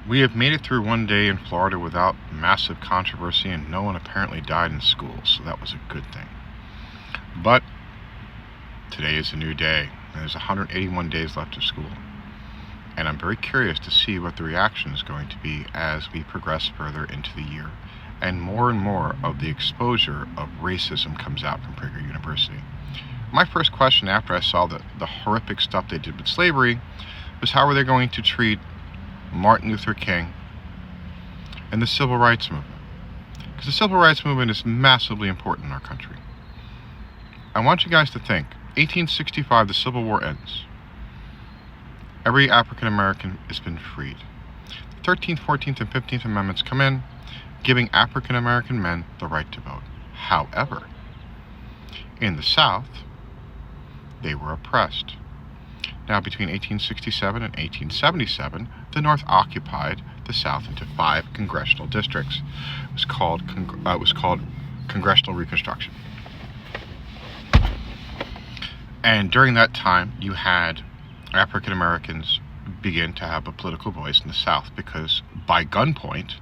We have made it through one day in Florida without massive controversy, and no one apparently died in school, so that was a good thing. But today is a new day, and there's 181 days left of school. And I'm very curious to see what the reaction is going to be as we progress further into the year, and more of the exposure of racism comes out from Prager University. My first question after I saw the horrific stuff they did with slavery was, how are they going to treat Martin Luther King and the Civil Rights Movement? Because the Civil Rights Movement is massively important in our country. I want you guys to think, 1865, the Civil War ends. Every African American has been freed. The 13th, 14th, and 15th Amendments come in, giving African American men the right to vote. However, in the South, they were oppressed. Now, between 1867 and 1877, the North occupied the South into 5 congressional districts. It was called Congressional Reconstruction. And during that time, you had African Americans begin to have a political voice in the South, because by gunpoint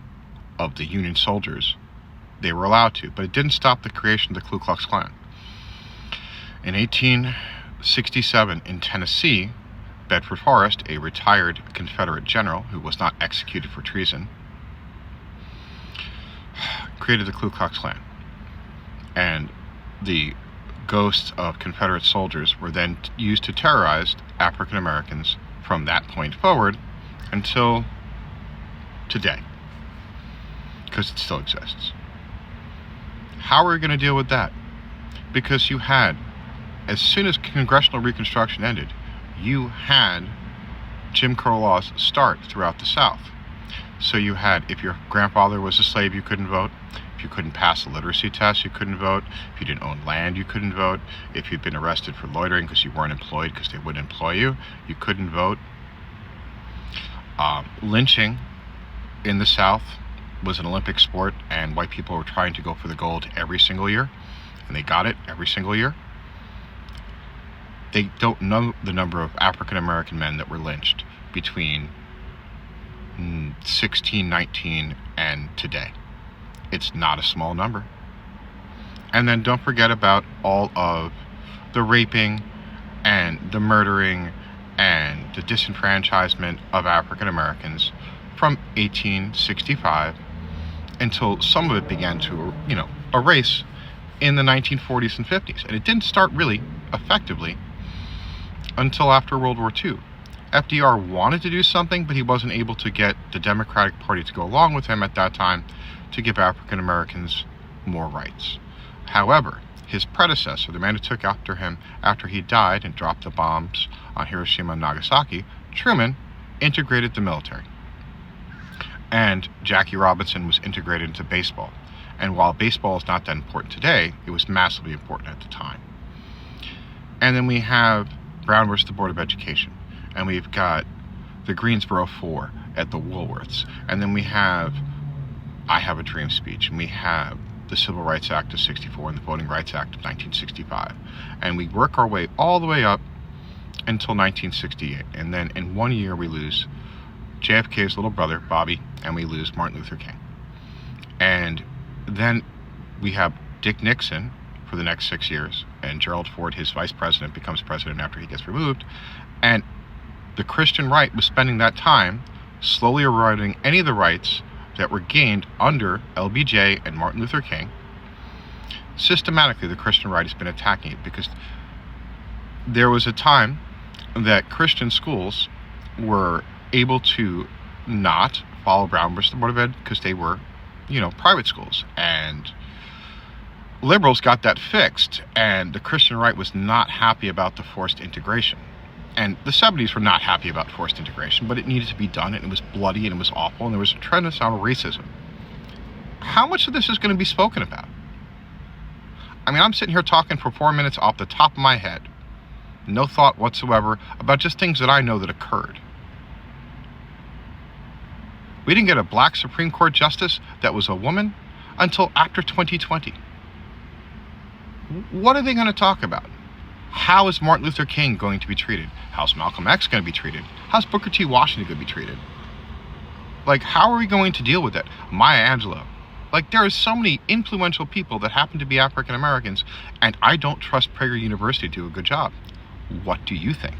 of the Union soldiers, they were allowed to. But it didn't stop the creation of the Ku Klux Klan. In 1867, in Tennessee, Bedford Forrest, a retired Confederate general who was not executed for treason, created the Ku Klux Klan. And the ghosts of Confederate soldiers were then used to terrorize African Americans from that point forward until today, because it still exists. How are we going to deal with that? Because you had, as soon as Congressional Reconstruction ended, you had Jim Crow laws start throughout the South. So you had, if your grandfather was a slave, you couldn't vote. If you couldn't pass a literacy test, you couldn't vote. If you didn't own land, you couldn't vote. If you'd been arrested for loitering because you weren't employed because they wouldn't employ you, you couldn't vote. Lynching in the South was an Olympic sport, and white people were trying to go for the gold every single year, and they got it every single year. They don't know the number of African American men that were lynched between 1619 and today. It's not a small number. And then don't forget about all of the raping and the murdering and the disenfranchisement of African Americans from 1865 until some of it began to, erase in the 1940s and 50s. And it didn't start really effectively until after World War II. FDR wanted to do something, but he wasn't able to get the Democratic Party to go along with him at that time to give African Americans more rights. However, his predecessor, the man who took after him after he died and dropped the bombs on Hiroshima and Nagasaki, Truman, integrated the military. And Jackie Robinson was integrated into baseball. And while baseball is not that important today, it was massively important at the time. And then we have Brown versus the Board of Education. And we've got the Greensboro 4 at the Woolworths. And then we have I Have a Dream speech. And we have the Civil Rights Act of 64 and the Voting Rights Act of 1965. And we work our way all the way up until 1968. And then in 1 year we lose JFK's little brother, Bobby, and we lose Martin Luther King. And then we have Dick Nixon for the next 6 years, and Gerald Ford, his vice president, becomes president after he gets removed. And the Christian right was spending that time slowly eroding any of the rights that were gained under LBJ and Martin Luther King. Systematically, the Christian right has been attacking it, because there was a time that Christian schools were able to not follow Brown versus the Board of Ed because they were, private schools. And liberals got that fixed, and the Christian right was not happy about the forced integration. And the 70s were not happy about forced integration, but it needed to be done, and it was bloody, and it was awful, and there was a tremendous amount of racism. How much of this is going to be spoken about? I mean, I'm sitting here talking for 4 minutes off the top of my head, no thought whatsoever about just things that I know that occurred. We didn't get a black Supreme Court justice that was a woman until after 2020. What are they going to talk about? How is Martin Luther King going to be treated? How's Malcolm X going to be treated? How's Booker T. Washington going to be treated? Like, how are we going to deal with it? Maya Angelou. Like, there are so many influential people that happen to be African Americans, and I don't trust Prager University to do a good job. What do you think?